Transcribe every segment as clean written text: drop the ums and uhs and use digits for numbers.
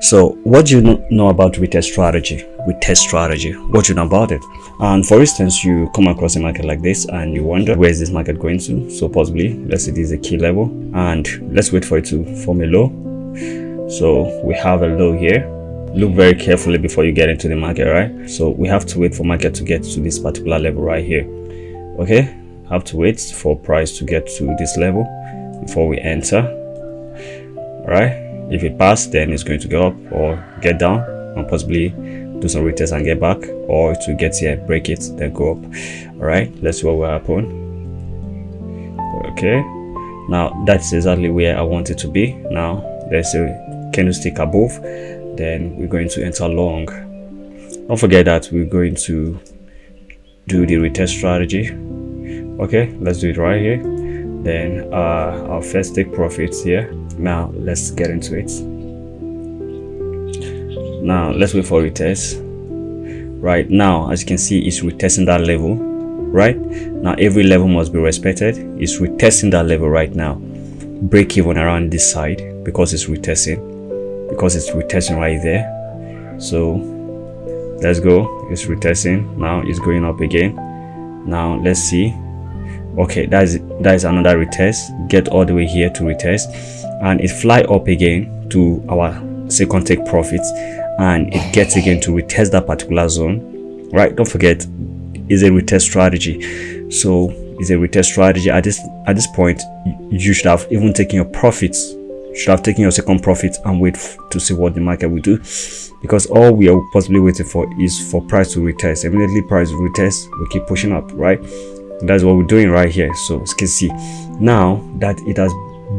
So what do you know about retest strategy? Retest strategy, what do you know about it? And for instance, you come across a market like this and you wonder, where is this market going to? So possibly, let's say this is a key level, and let's wait for it to form a low. So we have a low here. Look very carefully before you get into the market, right? So we have to wait for market to get to this particular level right here. Okay, have to wait for price to get to this level before we enter. All right, if it passes, then it's going to go up or get down, and possibly do some retest and get back, or to get here, break it, then go up. All right, let's see what will happen. Okay, now that's exactly where I want it to be. Now there's a candlestick above, then we're going to enter long. Don't forget that we're going to do the retest strategy. Okay, let's do it right here. Then I'll first take profits here. Now let's get into it. Now let's wait for retest. Right now, as you can see, it's retesting that level. Right now, every level must be respected. It's retesting that level right now. Break even around this side because it's retesting. Because it's retesting right there. So let's go. It's retesting. Now it's going up again. Now let's see. Okay, that is another retest. Get all the way here to retest, and it fly up again to our second take profits, and it gets again to retest that particular zone. Right, don't forget, it's a retest strategy. So it's a retest strategy. At this point, you should have even taken your profits. You should have taken your second profit and wait to see what the market will do, because all we are possibly waiting for is for price to retest. Immediately price retest, we keep pushing up, right? That's what we're doing right here. So as you can see, now that it has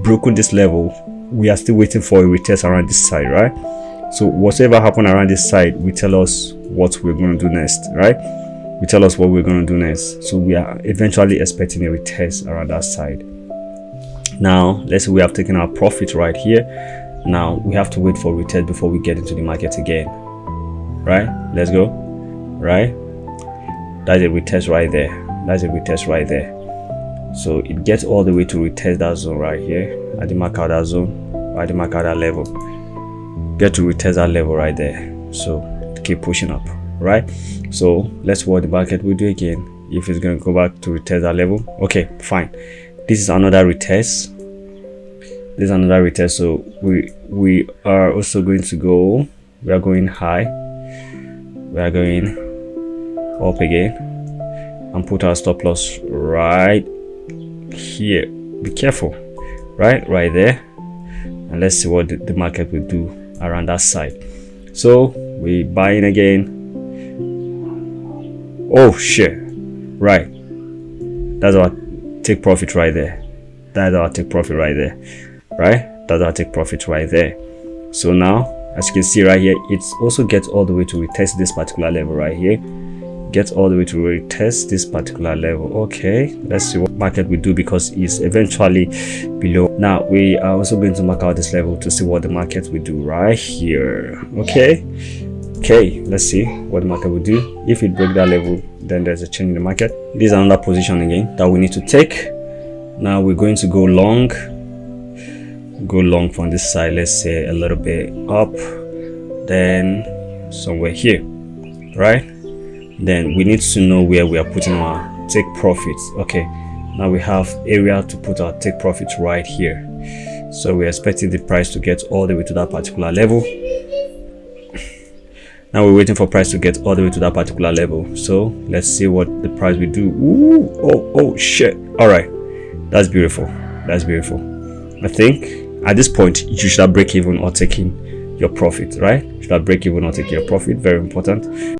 broken this level, we are still waiting for a retest around this side, right? So whatever happened around this side will tell us what we're going to do next, right? We tell us what we're going to do next. So we are eventually expecting a retest around that side. Now let's say we have taken our profit right here. Now we have to wait for retest before we get into the market again, right? Let's go. Right, that's a retest right there. That's a retest right there. So it gets all the way to retest that zone right here at the mark out that zone, at the mark out that level. Get to retest that level right there. So keep pushing up, right? So let's see what the market will do again. If it's going to go back to retest that level. Okay, fine. This is another retest. This is another retest. So we are also going to go. We are going high. We are going up again. And put our stop loss right here. Be careful, right there, and let's see what the market will do around that side. So we buy in again. Oh shit, right, that's our take profit right there. That's our take profit right there, right? That's our take profit right there. So now, as you can see right here, it also gets all the way to retest this particular level right here. Get all the way to retest this particular level. Okay, let's see what market will do, because it's eventually below. Now we are also going to mark out this level to see what the market will do right here. Okay, let's see what the market will do. If it breaks that level, then there's a change in the market. This is another position again that we need to take. Now we're going to go long from this side. Let's say a little bit up, then somewhere here, right? Then we need to know where we are putting our take profits. Okay, now we have area to put our take profits right here. So we're expecting the price to get all the way to that particular level. Now we're waiting for price to get all the way to that particular level. So let's see what the price will do. Ooh, oh shit. All right, that's beautiful. That's beautiful. I think at this point you should have break even or taking your profit, right? You should have break even or taking your profit. Very important.